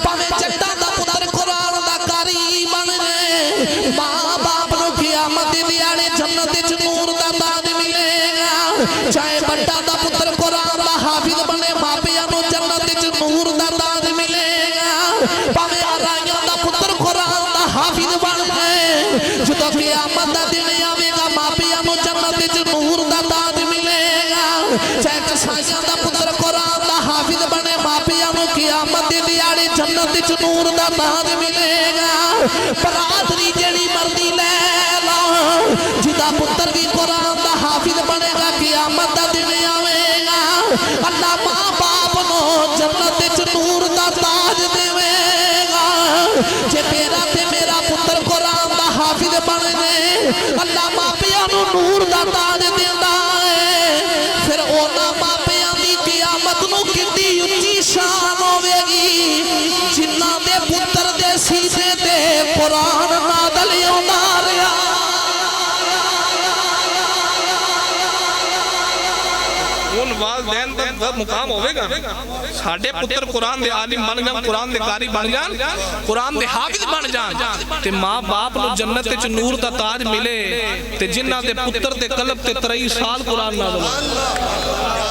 भावें जट्टां दा पुत्र कुरान दा कारी बन जाए मां बाप नूं क़यामत दे दिहाड़े जन्नत विच नूर दा ताज मिलेगा। चाहे बट्टा दा पुत्र कुरान दा हाफिज बने मापियां नूं जन्नत विच नूर दा ताज मिलेगा। भावें आराइयां दा पुत्र कुरान दा हाफिज बन जाए जदों क़यामत दा दिन आवेगा मापियां नूं जन्नत विच नूर दा ताज मिलेगा। चाहे कसाईयां दा पुत्र कुरान दा हाफिज बने मापियां नूं क़यामत दे दिहाड़े जन्नत विच नूर दा ताज मिलेगा। बरादरी जेड़ी मर्जी ले लो जिदा पुत्र भी कुरान दा हाफिज बनेगा क़यामत दा दिन आवेगा अल्लाह मां बाप नूं जन्नत विच नूर दा ताज देवेगा। जे तेरा ते मेरा पुत्र कुरान दा हाफिज बन जाए अल्लाह मापियां नूं नूर दा ताज देंदा है। फिर उन्हां मापियां दी क़यामत नूं कितनी उच्ची शान होवेगी जिन्हां दे पुत्र दे सीने ते कुरान नाज़िल होंदा रहा। उन वालदैन दा मुकाम होवेगा साडे पुत्र कुरान दे आलिम बन जान कुरान दे कारी बन जान कुरान दे हाफिज बन जान ते मां बाप नूं जन्नत विच नूर दा ताज मिले ते जिन्हां दे पुत्र दे कल्ब ते 23 साल कुरान नाज़िल